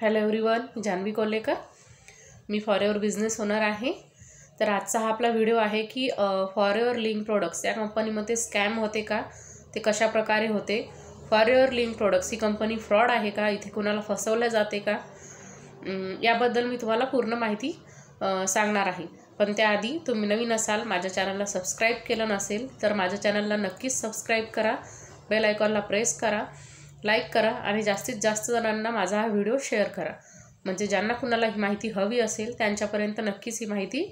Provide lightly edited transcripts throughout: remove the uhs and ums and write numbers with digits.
Hello everyone, मी जान्हवी कोल्हेकर. मी forever business owner आहे. तर आजचा हा आपला व्हिडिओ आहे की फॉरएव्हर लिंक प्रोडक्ट्स या कंपनीमध्ये स्कॅम होते का, ते कशा प्रकारे होते. फॉरएव्हर लिंक प्रोडक्ट्स ही कंपनी फ्रॉड आहे का, इथे कोणाला फसवलं जाते का, याबद्दल मी तुम्हाला पूर्ण माहिती सांगणार आहे. पण त्याआधी तुम्ही नवीन असाल, माझ्या चॅनलला सबस्क्राईब केलं नसेल तर माझ्या चॅनलला नक्कीच सबस्क्राईब करा, बेल आयकॉनला प्रेस करा, लाईक करा आणि जास्तीत जास्त जणांना माझा हा व्हिडिओ शेअर करा. म्हणजे ज्यांना कुणाला ही माहिती हवी असेल त्यांच्यापर्यंत नक्कीच ही माहिती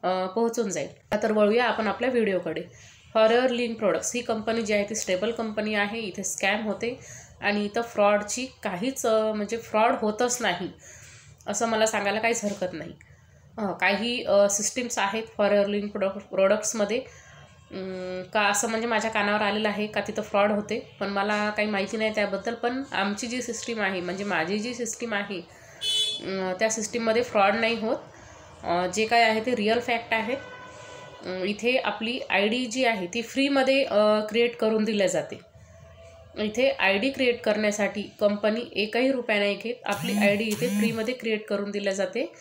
पोहोचून जाईल. तर वळूया आपण आपल्या व्हिडिओकडे. फॉरएव्हर लिंक प्रोडक्ट्स ही कंपनी जी आहे ती स्टेबल कंपनी आहे. इथे स्कॅम होते आणि इथं फ्रॉडची काहीच म्हणजे फ्रॉड होतच नाही असं मला सांगायला काहीच हरकत नाही. काही सिस्टीम्स आहेत फॉरएव्हर लिंक प्रोडक्ट्समध्ये का असं म्हणजे माझ्या कानावर आलेलं आहे का तिथं फ्रॉड होते, पण मला काही माहिती नाही त्याबद्दल. पण आमची जी सिस्टीम आहे, म्हणजे माझी जी सिस्टीम आहे त्या सिस्टीममध्ये फ्रॉड नाही होत. जे काय आहे ते रिअल फॅक्ट आहेत. इथे आपली ID जी आहे ती फ्रीमध्ये क्रिएट करून दिल्या जाते. इथे ID क्रिएट करण्यासाठी कंपनी एकही रुपया नाही घेत. आपली ID इथे फ्रीमध्ये क्रिएट करून दिल्या जाते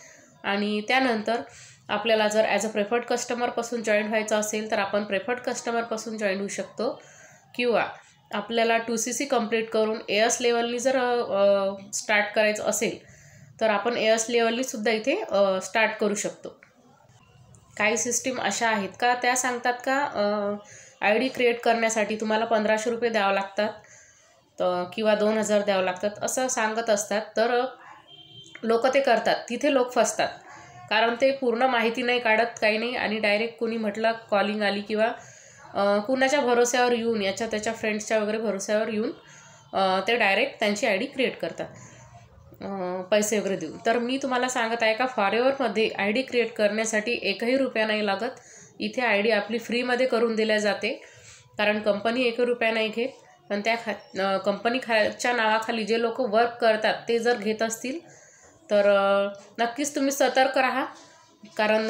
आणि त्यानंतर आपल्याला जर ॲज अ प्रेफर्ड कस्टमरपासून जॉईन व्हायचं असेल तर आपण प्रेफर्ड कस्टमरपासून जॉईन होऊ शकतो, किंवा आपल्याला 2CC कंप्लीट करून AS लेवलनी जर स्टार्ट करायचं असेल तर आपण AS लेवलनीसुद्धा इथे स्टार्ट करू शकतो. काही सिस्टीम अशा आहेत का त्या सांगतात का ID क्रिएट करण्यासाठी तुम्हाला 1500 रुपये द्यावं लागतात तर किंवा 2000 द्यावं लागतात असं सांगत असतात. तर लोक ते करतात, तिथे लोक फसतात. कारण ते पूर्ण माहिती नाही काढत, काही नाही, आणि डायरेक्ट कोणी म्हटलं कॉलिंग आली किंवा कुणाच्या भरोश्यावर येऊन, याच्या त्याच्या फ्रेंड्सच्या वगैरे भरोश्यावर येऊन ते डायरेक्ट त्यांची ID क्रिएट करतात पैसे वगैरे देऊन. तर मी तुम्हाला सांगत आहे का फॉरएव्हरमध्ये ID क्रिएट करण्यासाठी एकही रुपया नाही लागत. इथे ID आपली फ्रीमध्ये करून दिल्या जाते, कारण कंपनी एकही रुपया नाही घेत. पण त्या कंपनी च्या नावाखाली जे लोक वर्क करतात ते जर घेत असतील तर नक्कीच तुम्ही सतर्क राहा, कारण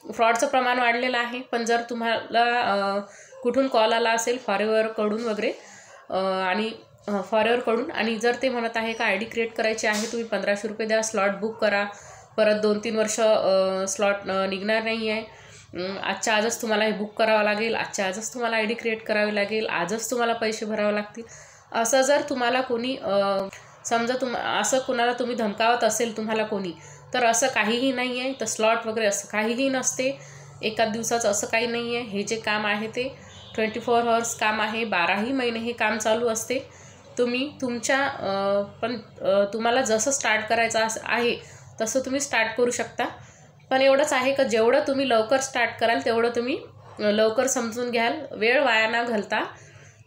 फ्रॉडचं प्रमाण वाढलेलं आहे. पण जर तुम्हाला कुठून कॉल आला असेल फॉरएव्हरकडून वगैरे आणि फॉरएव्हरकडून, आणि जर ते म्हणत आहे का ID क्रिएट करायची आहे, तुम्ही 1500 रुपये द्या, स्लॉट बुक करा, परत 2-3 वर्ष स्लॉट निघणार नाही आहे, आजच्या आजच तुम्हाला हे बुक करावं लागेल, आजच्या आजच तुम्हाला ID क्रिएट करावी लागेल, आजच तुम्हाला पैसे भरावे लागतील, असं जर तुम्हाला कोणी समजा असं कुणाला तुम्ही धमकावत असेल तुम्हाला कोणी, तर असं काहीही नाही आहे. तर स्लॉट वगैरे असं काहीही नसते, एका दिवसाचं असं काही नाही आहे. हे जे काम आहे ते 24 hours काम आहे, 12ही महिने हे काम चालू असते. तुम्ही तुमच्या तुम्हाला जसं स्टार्ट करायचं आहे तसं तुम्ही स्टार्ट करू शकता. पण एवढंच आहे का जेवढं तुम्ही लवकर स्टार्ट कराल तेवढं तुम्ही लवकर समजून घ्याल, वेळ वाया न घालता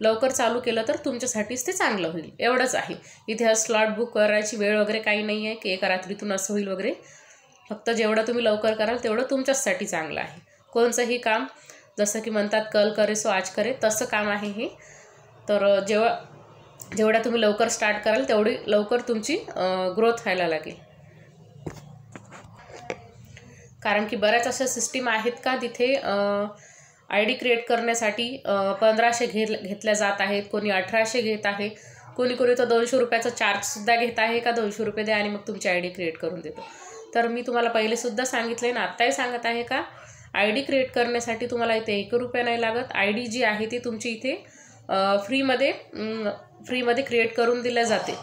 लवकर चालू केलं तर तुमच्यासाठीच ते चांगलं होईल. एवढंच आहे. इथे स्लॉट बुक करायची वेळ वगैरे काही नाही आहे की एका रात्रीतून असं होईल वगैरे. फक्त जेवढं तुम्ही लवकर कराल तेवढं तुमच्यासाठी चांगलं आहे. कोणचंही काम जसं की म्हणतात कल करे सो आज करे, तसं काम आहे हे. तर जेवढ्या तुम्ही लवकर स्टार्ट कराल तेवढी लवकर तुमची ग्रोथ व्हायला लागेल. कारण की बऱ्याच अशा सिस्टीम आहेत का तिथे ID क्रिएट करण्यासाठी 1500 घेतल्या जात आहेत, कोणी 1800 घेत आहे, कोणी तर 200 रुपयाचा चार्जसुद्धा घेत आहे का 200 रुपये द्या आणि मग तुमची ID क्रिएट करून देतो. तर मी तुम्हाला पहिलेसुद्धा सांगितलं आहे ना, आत्ताही सांगत आहे का ID क्रिएट करण्यासाठी तुम्हाला इथे 1 रुपया नाही लागत. ID जी आहे ती तुमची इथे फ्रीमध्ये क्रिएट करून दिल्या जाते.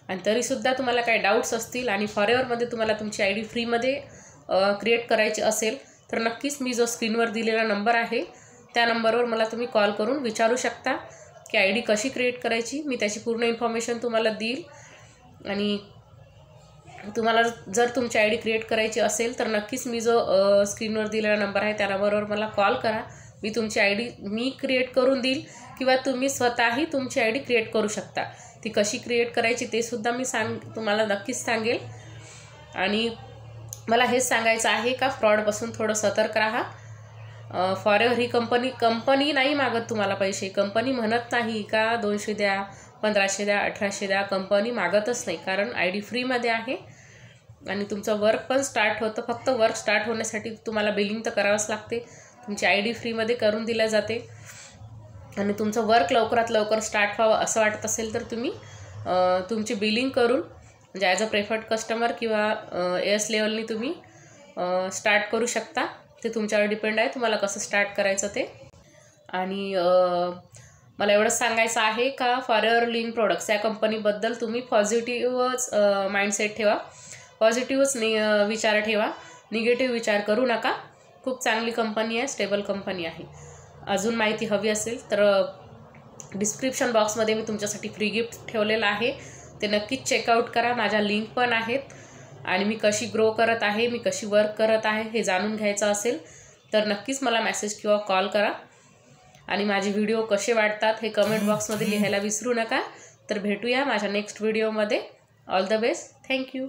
आणि तरीसुद्धा तुम्हाला काही डाऊट्स असतील आणि फॉरएव्हरमध्ये तुम्हाला तुमची ID फ्रीमध्ये क्रिएट करायची असेल तर नक्कीच मी जो स्क्रीनवर दिलेला नंबर आहे त्या नंबरवर मला तुम्ही कॉल करून विचारू शकता की ID कशी क्रिएट करायची. मी त्याची पूर्ण इन्फॉर्मेशन तुम्हाला देईल. आणि तुम्हाला जर तुमची ID क्रिएट करायची असेल तर नक्कीच मी जो स्क्रीनवर दिलेला नंबर आहे त्या नंबरवर मला कॉल करा. मी तुमची ID क्रिएट करून देईल, किंवा तुम्ही स्वतःही तुमची ID क्रिएट करू शकता. ती कशी क्रिएट करायची ते सुद्धा मी तुम्हाला नक्कीच सांगेल. आणि मला हेच सांगायचं आहे का फ्रॉडपासून थोडं सतर्क राहा. फॉरएव्हर ही कंपनी नाही मागत तुम्हाला पैसे. कंपनी म्हणत नाही का 200 द्या, 1500 द्या, 1800 द्या. कंपनी मागतच नाही, कारण ID फ्रीमध्ये आहे आणि तुमचं वर्क पण स्टार्ट होतं. फक्त वर्क स्टार्ट होण्यासाठी तुम्हाला बिलिंग तर करावंच लागते. तुमची ID फ्रीमध्ये करून दिल्या जाते आणि तुमचं वर्क लवकरात लवकर स्टार्ट व्हावं असं वाटत असेल तर तुम्ही तुमची बिलिंग करून म्हणजे ॲज अ प्रेफर्ड कस्टमर किंवा एस लेवलनी तुम्ही स्टार्ट करू शकता. ते तुमच्यावर डिपेंड आहे तुम्हाला कसं स्टार्ट करायचं ते. आणि मला एवढंच सांगायचं आहे का फॉरएव्हर लिंक प्रोडक्ट्स या कंपनीबद्दल तुम्ही पॉझिटिव्हच माइंडसेट ठेवा, पॉझिटिव्हच विचार ठेवा, निगेटिव्ह विचार करू नका. खूप चांगली कंपनी आहे, स्टेबल कंपनी आहे. अजून माहिती हवी असेल तर डिस्क्रिप्शन बॉक्समध्ये मी तुमच्यासाठी फ्री गिफ्ट ठेवलेलं आहे, ते नक्कीच चेकआउट करा. माझ्या लिंक पण आहेत. आणि मी कशी ग्रो करत आहे, मी कशी वर्क करत आहे हे जाणून घ्यायचं असेल तर नक्कीच मला मेसेज किंवा कॉल करा. आणि माझे व्हिडिओ कसे वाटतात हे कमेंट बॉक्समध्ये लिहायला विसरू नका. तर भेटूया माझ्या नेक्स्ट व्हिडिओमध्ये. All the best. थँक्यू.